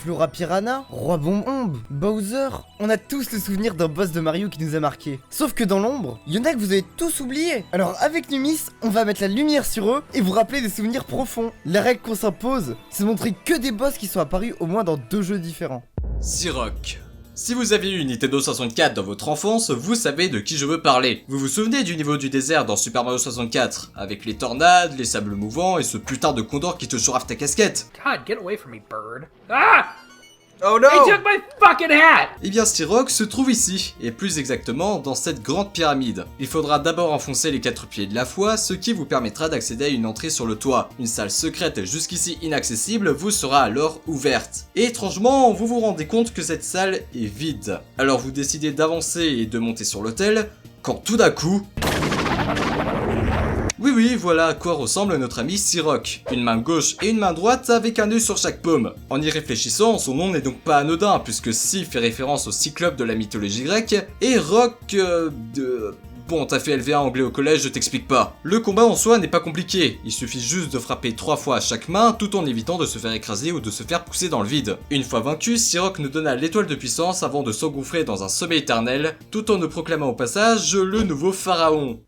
Flora Piranha, Roi Bonbombe, Bowser, on a tous le souvenir d'un boss de Mario qui nous a marqué. Sauf que dans l'ombre, il y en a que vous avez tous oubliés. Alors avec Numis, on va mettre la lumière sur eux et vous rappeler des souvenirs profonds. La règle qu'on s'impose, c'est de montrer que des boss qui sont apparus au moins dans 2 jeux différents. Siroc. Si vous avez eu une Nintendo 64 dans votre enfance, vous savez de qui je veux parler. Vous vous souvenez du niveau du désert dans Super Mario 64, avec les tornades, les sables mouvants et ce putain de condor qui te chourave ta casquette? God, get away from me, bird. Ah! Oh no! They took my fucking hat! Eh bien Siroc se trouve ici, et plus exactement dans cette grande pyramide. Il faudra d'abord enfoncer les 4 piliers de la foi, ce qui vous permettra d'accéder à une entrée sur le toit. Une salle secrète jusqu'ici inaccessible vous sera alors ouverte. Et étrangement, vous vous rendez compte que cette salle est vide. Alors vous décidez d'avancer et de monter sur l'autel, quand tout d'un coup... Oui, voilà à quoi ressemble notre ami Siroc. Une main gauche et une main droite avec un œil sur chaque paume. En y réfléchissant, son nom n'est donc pas anodin, puisque Si fait référence au cyclope de la mythologie grecque, et Roc Bon, t'as fait LV1 anglais au collège, je t'explique pas. Le combat en soi n'est pas compliqué, il suffit juste de frapper 3 fois à chaque main tout en évitant de se faire écraser ou de se faire pousser dans le vide. Une fois vaincu, Siroc nous donna l'étoile de puissance avant de s'engouffrer dans un sommeil éternel, tout en nous proclamant au passage le nouveau pharaon.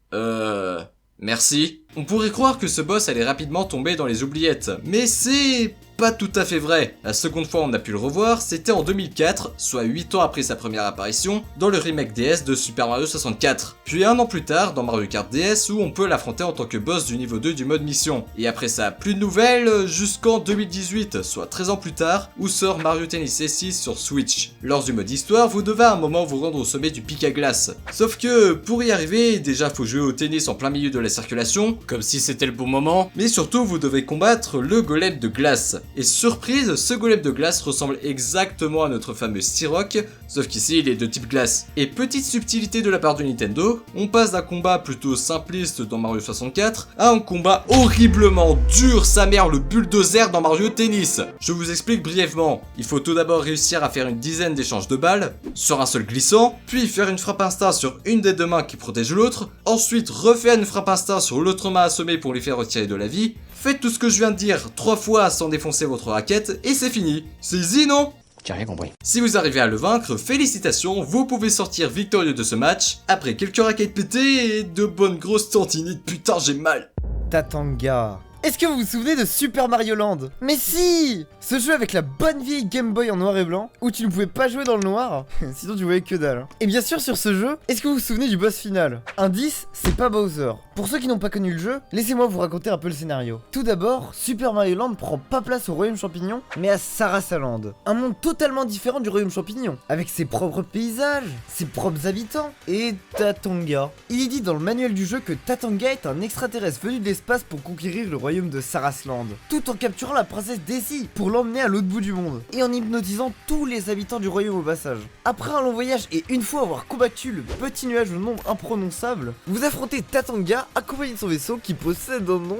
Merci. On pourrait croire que ce boss allait rapidement tomber dans les oubliettes, mais c'est pas tout à fait vrai. La seconde fois on a pu le revoir, c'était en 2004, soit 8 ans après sa première apparition, dans le remake DS de Super Mario 64. Puis un an plus tard, dans Mario Kart DS, où on peut l'affronter en tant que boss du niveau 2 du mode mission. Et après ça, plus de nouvelles, jusqu'en 2018, soit 13 ans plus tard, où sort Mario Tennis S6 sur Switch. Lors du mode histoire, vous devez à un moment vous rendre au sommet du pic à glace. Sauf que, pour y arriver, déjà faut jouer au tennis en plein milieu de la circulation, comme si c'était le bon moment, mais surtout vous devez combattre le golem de glace. Et surprise, ce golem de glace ressemble exactement à notre fameux Siroc, sauf qu'ici il est de type glace. Et petite subtilité de la part de Nintendo, on passe d'un combat plutôt simpliste dans Mario 64 à un combat horriblement dur, sa mère le bulldozer dans Mario Tennis. Je vous explique brièvement, il faut tout d'abord réussir à faire une dizaine d'échanges de balles sur un seul glissant, puis faire une frappe instinct sur une des 2 mains qui protège l'autre, ensuite refaire une frappe instinct sur l'autre main assommée pour lui faire retirer de la vie. Faites tout ce que je viens de dire 3 fois sans défoncer votre raquette et c'est fini. C'est easy, non? J'ai rien compris. Si vous arrivez à le vaincre, félicitations, vous pouvez sortir victorieux de ce match, après quelques raquettes pétées et de bonnes grosses tantinites, putain j'ai mal. Tatanga. Est-ce que vous vous souvenez de Super Mario Land? Mais si! Ce jeu avec la bonne vieille Game Boy en noir et blanc, où tu ne pouvais pas jouer dans le noir, sinon tu voyais que dalle. Et bien sûr sur ce jeu, est-ce que vous vous souvenez du boss final? Indice, c'est pas Bowser. Pour ceux qui n'ont pas connu le jeu, laissez-moi vous raconter un peu le scénario. Tout d'abord, Super Mario Land prend pas place au Royaume Champignon, mais à Sarasaland. Un monde totalement différent du Royaume Champignon, avec ses propres paysages, ses propres habitants, et Tatanga. Il est dit dans le manuel du jeu que Tatanga est un extraterrestre venu de l'espace pour conquérir le royaume de Sarasland, tout en capturant la princesse Daisy pour l'emmener à l'autre bout du monde, et en hypnotisant tous les habitants du royaume au passage. Après un long voyage et une fois avoir combattu le petit nuage au nom imprononçable, vous affrontez Tatanga accompagné de son vaisseau qui possède un nom,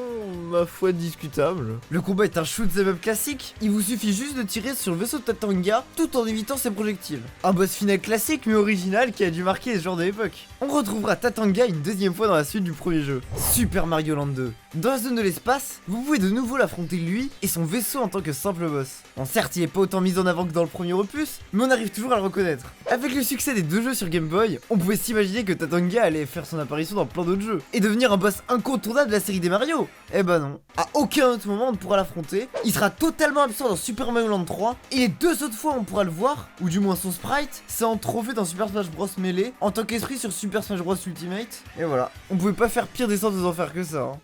ma foi, discutable. Le combat est un shoot 'em up classique, il vous suffit juste de tirer sur le vaisseau de Tatanga tout en évitant ses projectiles. Un boss final classique mais original qui a dû marquer les joueurs de l'époque. On retrouvera Tatanga une 2e fois dans la suite du premier jeu, Super Mario Land 2. Dans la zone de l'espace, vous pouvez de nouveau l'affronter lui et son vaisseau en tant que simple boss. Bon, certes, il est pas autant mis en avant que dans le premier opus, mais on arrive toujours à le reconnaître. Avec le succès des 2 jeux sur Game Boy, on pouvait s'imaginer que Tatanga allait faire son apparition dans plein d'autres jeux et devenir un boss incontournable de la série des Mario. Eh ben non, à aucun autre moment on ne pourra l'affronter, il sera totalement absent dans Super Mario Land 3, et les 2 autres fois on pourra le voir, ou du moins son sprite, c'est en trophée dans Super Smash Bros Melee, en tant qu'esprit sur Super Smash Bros Ultimate, et voilà. On pouvait pas faire pire descente aux enfers que ça, hein.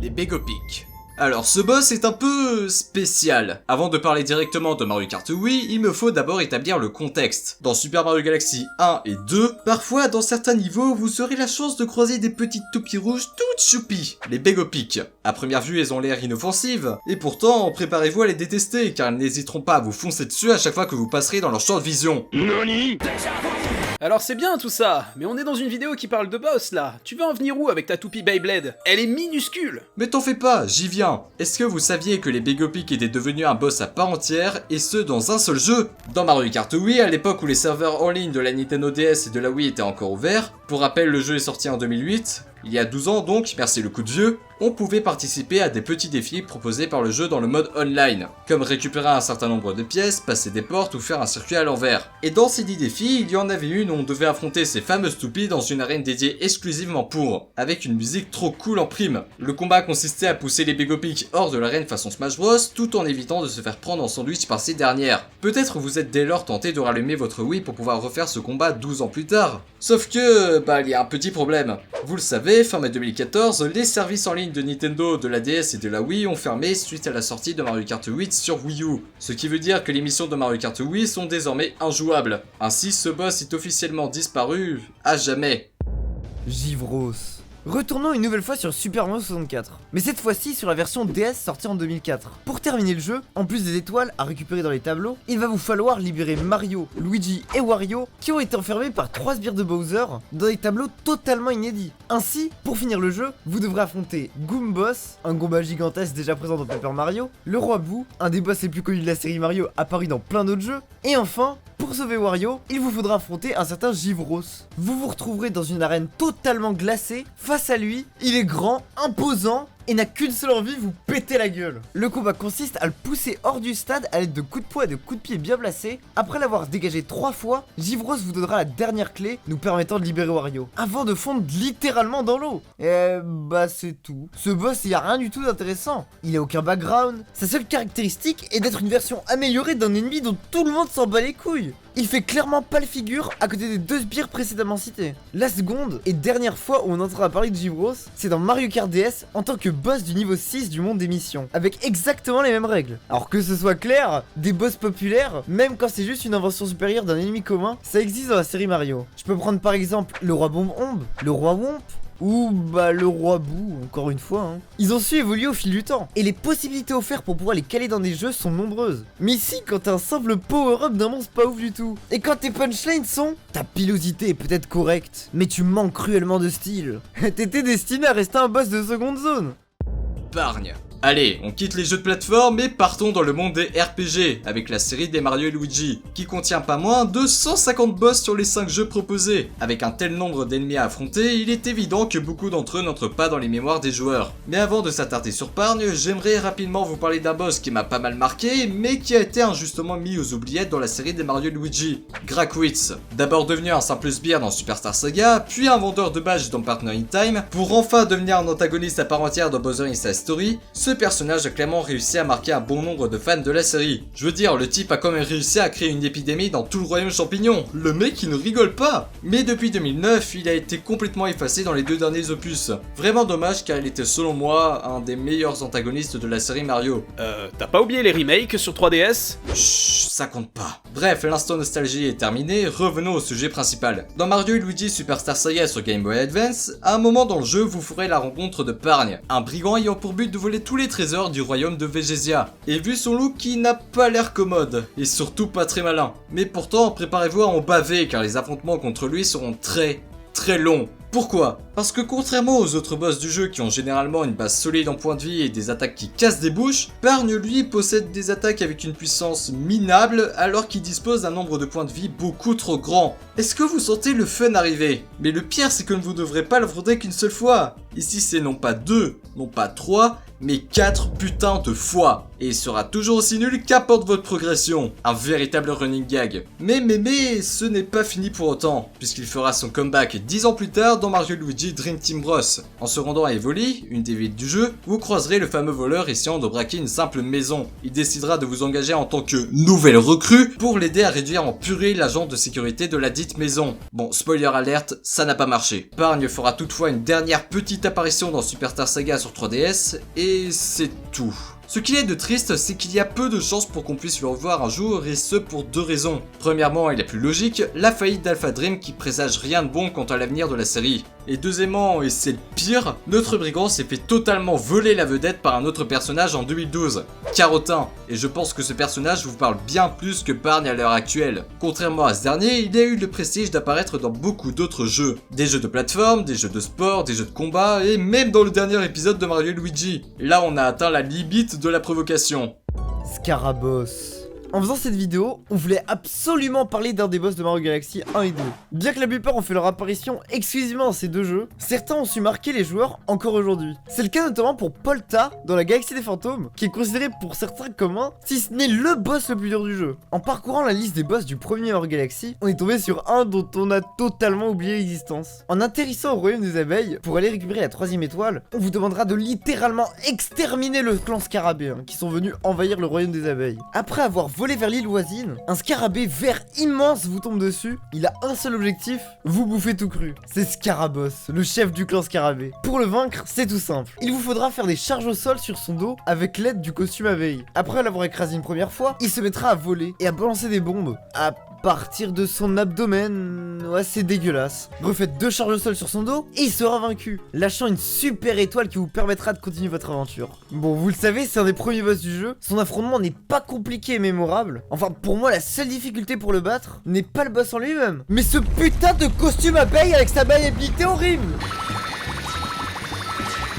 Les Begopic. Alors ce boss est un peu spécial. Avant de parler directement de Mario Kart Wii, il me faut d'abord établir le contexte. Dans Super Mario Galaxy 1 et 2, parfois dans certains niveaux, vous aurez la chance de croiser des petites toupies rouges toutes choupies, les Begopic. À première vue, elles ont l'air inoffensives, et pourtant, préparez-vous à les détester, car elles n'hésiteront pas à vous foncer dessus à chaque fois que vous passerez dans leur champ de vision. Nani? Alors c'est bien tout ça, mais on est dans une vidéo qui parle de boss là. Tu veux en venir où avec ta toupie Beyblade? Elle est minuscule. Mais t'en fais pas, j'y viens. Est-ce que vous saviez que les Begopic étaient devenus un boss à part entière, et ce dans un seul jeu? Dans Mario Kart Wii, à l'époque où les serveurs en ligne de la Nintendo DS et de la Wii étaient encore ouverts, pour rappel le jeu est sorti en 2008, Il y a 12 ans donc, merci le coup de vieux, on pouvait participer à des petits défis proposés par le jeu dans le mode online, comme récupérer un certain nombre de pièces, passer des portes ou faire un circuit à l'envers. Et dans ces 10 défis, il y en avait une où on devait affronter ces fameuses toupies dans une arène dédiée exclusivement pour, avec une musique trop cool en prime. Le combat consistait à pousser les Begopics hors de l'arène façon Smash Bros, tout en évitant de se faire prendre en sandwich par ces dernières. Peut-être vous êtes dès lors tenté de rallumer votre Wii pour pouvoir refaire ce combat 12 ans plus tard. Sauf que, il y a un petit problème. Vous le savez, fin mai 2014, les services en ligne de Nintendo, de la DS et de la Wii ont fermé suite à la sortie de Mario Kart 8 sur Wii U. Ce qui veut dire que les missions de Mario Kart Wii sont désormais injouables. Ainsi, ce boss est officiellement disparu à jamais. Givros. Retournons une nouvelle fois sur Super Mario 64, mais cette fois-ci sur la version DS sortie en 2004. Pour terminer le jeu, en plus des étoiles à récupérer dans les tableaux, il va vous falloir libérer Mario, Luigi et Wario qui ont été enfermés par 3 sbires de Bowser dans des tableaux totalement inédits. Ainsi, pour finir le jeu, vous devrez affronter Goomboss, un Goomba gigantesque déjà présent dans Paper Mario, le Roi Boo, un des boss les plus connus de la série Mario apparu dans plein d'autres jeux, et enfin, pour sauver Wario, il vous faudra affronter un certain Givros. Vous vous retrouverez dans une arène totalement glacée. Face à lui, il est grand, imposant et n'a qu'une seule envie, vous péter la gueule. Le combat consiste à le pousser hors du stade à l'aide de coups de poing et de coups de pied bien placés. Après l'avoir dégagé 3 fois, Givros vous donnera la dernière clé nous permettant de libérer Wario, avant de fondre littéralement dans l'eau. Et c'est tout. Ce boss, il y a rien du tout d'intéressant. Il a aucun background. Sa seule caractéristique est d'être une version améliorée d'un ennemi dont tout le monde s'en bat les couilles. Il fait clairement pas le figure à côté des 2 sbires précédemment cités. La seconde et dernière fois où on entendra parler de Givros, c'est dans Mario Kart DS en tant que boss du niveau 6 du monde des missions, avec exactement les mêmes règles. Alors que ce soit clair, des boss populaires, même quand c'est juste une invention supérieure d'un ennemi commun, ça existe dans la série Mario. Je peux prendre par exemple le Roi Bomb-Omb, le Roi Womp, ou le Roi Boo, encore une fois. Ils ont su évoluer au fil du temps, et les possibilités offertes pour pouvoir les caler dans des jeux sont nombreuses. Mais ici, quand t'as un simple power-up d'un monstre pas ouf du tout, et quand tes punchlines sont ta pilosité est peut-être correcte, mais tu manques cruellement de style. T'étais destiné à rester un boss de seconde zone. Épargne. Allez, on quitte les jeux de plateforme et partons dans le monde des RPG, avec la série des Mario et Luigi, qui contient pas moins de 150 boss sur les 5 jeux proposés. Avec un tel nombre d'ennemis à affronter, il est évident que beaucoup d'entre eux n'entrent pas dans les mémoires des joueurs. Mais avant de s'attarder sur Pargne, j'aimerais rapidement vous parler d'un boss qui m'a pas mal marqué, mais qui a été injustement mis aux oubliettes dans la série des Mario et Luigi, Grackwitz. D'abord devenu un simple sbire dans Superstar Saga, puis un vendeur de badges dans Partner in Time, pour enfin devenir un antagoniste à part entière dans Bowser Inside Story, ce personnage a clairement réussi à marquer un bon nombre de fans de la série. Je veux dire, le type a quand même réussi à créer une épidémie dans tout le royaume champignon. Le mec il ne rigole pas. Mais depuis 2009, il a été complètement effacé dans les 2 derniers opus. Vraiment dommage car il était selon moi un des meilleurs antagonistes de la série Mario. T'as pas oublié les remakes sur 3DS? Chut, ça compte pas. Bref, l'instant nostalgie est terminé, revenons au sujet principal. Dans Mario et Luigi Superstar Saga sur Game Boy Advance, à un moment dans le jeu, vous ferez la rencontre de Pargne, un brigand ayant pour but de voler tous les trésors du royaume de Végésia. Et vu son look qui n'a pas l'air commode, et surtout pas très malin. Mais pourtant, préparez-vous à en baver car les affrontements contre lui seront très longs. Pourquoi? Parce que contrairement aux autres boss du jeu qui ont généralement une base solide en points de vie et des attaques qui cassent des bouches, Pargne lui possède des attaques avec une puissance minable alors qu'il dispose d'un nombre de points de vie beaucoup trop grand. Est-ce que vous sentez le fun arriver? Mais le pire c'est que vous ne devrez pas l'affronter qu'une seule fois. Ici c'est non pas 2, non pas 3, mais 4 putains de fois. Et il sera toujours aussi nul qu'apporte votre progression. Un véritable running gag. Mais ce n'est pas fini pour autant, puisqu'il fera son comeback 10 ans plus tard dans Mario Luigi Dream Team Bros. En se rendant à Evoli, une des villes du jeu, vous croiserez le fameux voleur essayant de braquer une simple maison. Il décidera de vous engager en tant que nouvelle recrue pour l'aider à réduire en purée l'agent de sécurité de la dite maison. Bon, spoiler alerte, ça n'a pas marché. Pargne fera toutefois une dernière petite apparition dans Superstar Saga sur 3DS, et c'est tout. Ce qu'il est de triste, c'est qu'il y a peu de chances pour qu'on puisse le revoir un jour, et ce pour 2 raisons. Premièrement, et la plus logique, la faillite d'Alpha Dream qui présage rien de bon quant à l'avenir de la série. Et deuxièmement, et c'est le pire, notre brigand s'est fait totalement voler la vedette par un autre personnage en 2012, Carotin. Et je pense que ce personnage vous parle bien plus que Pargne à l'heure actuelle. Contrairement à ce dernier, il a eu le prestige d'apparaître dans beaucoup d'autres jeux. Des jeux de plateforme, des jeux de sport, des jeux de combat, et même dans le dernier épisode de Mario et Luigi. Là on a atteint la limite de la provocation. Scarabos. En faisant cette vidéo, on voulait absolument parler d'un des boss de Mario Galaxy 1 et 2. Bien que la plupart ont fait leur apparition exclusivement dans ces deux jeux, certains ont su marquer les joueurs encore aujourd'hui. C'est le cas notamment pour Polta dans la Galaxie des Fantômes, qui est considéré pour certains comme un, si ce n'est le boss le plus dur du jeu. En parcourant la liste des boss du premier Mario Galaxy, on est tombé sur un dont on a totalement oublié l'existence. En atterrissant au royaume des abeilles, pour aller récupérer la 3ème étoile, on vous demandera de littéralement exterminer le clan Scarabée, qui sont venus envahir le royaume des abeilles. Après avoir volé vers l'île voisine, un scarabée vert immense vous tombe dessus. Il a un seul objectif, vous bouffer tout cru. C'est Scarabos, le chef du clan Scarabée. Pour le vaincre, c'est tout simple. Il vous faudra faire des charges au sol sur son dos avec l'aide du costume abeille. Après l'avoir écrasé une première fois, il se mettra à voler et à balancer des bombes à partir de son abdomen. Ouais, c'est dégueulasse. Refaites 2 charges au sol sur son dos et il sera vaincu, lâchant une super étoile qui vous permettra de continuer votre aventure. Bon, vous le savez, c'est un des premiers boss du jeu. Son affrontement n'est pas compliqué et mémorable. Enfin, pour moi, la seule difficulté pour le battre n'est pas le boss en lui-même, mais ce putain de costume abeille avec sa maniabilité horrible.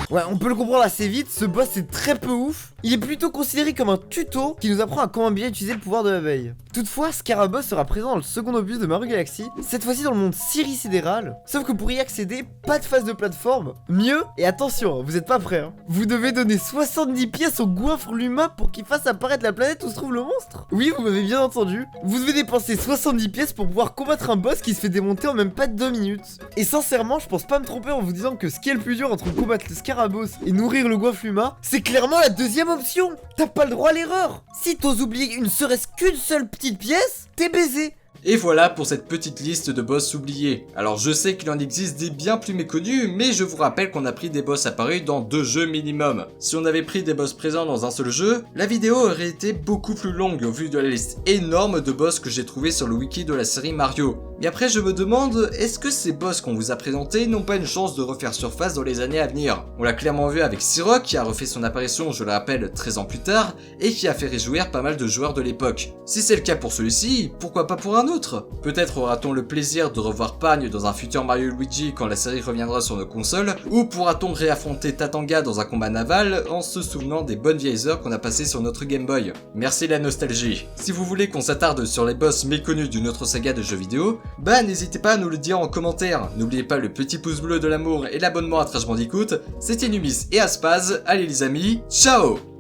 Ouais, on peut le comprendre assez vite, ce boss est très peu ouf. Il est plutôt considéré comme un tuto qui nous apprend à comment bien utiliser le pouvoir de l'abeille. Toutefois, Scarabos sera présent dans le second opus de Mario Galaxy, cette fois-ci dans le monde Sidéral. Sauf que pour y accéder, pas de phase de plateforme. Mieux, et attention, vous êtes pas prêts, vous devez donner 70 pièces au goinfre Luma pour qu'il fasse apparaître la planète où se trouve le monstre. Oui, vous m'avez bien entendu. Vous devez dépenser 70 pièces pour pouvoir combattre un boss qui se fait démonter en même pas de 2 minutes. Et sincèrement, je pense pas me tromper en vous disant que ce qui est le plus dur entre combattre le Scarabos et nourrir le goinfre Luma, c'est clairement la deuxième option. T'as pas le droit à l'erreur. Si t'oses oublier une serait-ce qu'une seule petite pièce, t'es baisé. Et voilà pour cette petite liste de boss oubliés. Alors je sais qu'il en existe des bien plus méconnus, mais je vous rappelle qu'on a pris des boss apparus dans 2 jeux minimum. Si on avait pris des boss présents dans un seul jeu, la vidéo aurait été beaucoup plus longue au vu de la liste énorme de boss que j'ai trouvé sur le wiki de la série Mario. Mais après je me demande, est-ce que ces boss qu'on vous a présentés n'ont pas une chance de refaire surface dans les années à venir? On l'a clairement vu avec Sirok qui a refait son apparition, je le rappelle, 13 ans plus tard, et qui a fait réjouir pas mal de joueurs de l'époque. Si c'est le cas pour celui-ci, pourquoi pas pour un autre? Peut-être aura-t-on le plaisir de revoir Pagne dans un futur Mario Luigi quand la série reviendra sur nos consoles, ou pourra-t-on réaffronter Tatanga dans un combat naval en se souvenant des bonnes vieilles heures qu'on a passées sur notre Game Boy. Merci la nostalgie. Si vous voulez qu'on s'attarde sur les boss méconnus d'une autre saga de jeux vidéo, bah n'hésitez pas à nous le dire en commentaire. N'oubliez pas le petit pouce bleu de l'amour et l'abonnement à Trash Bandicoot. C'était Numis et Aspaz, allez les amis, ciao!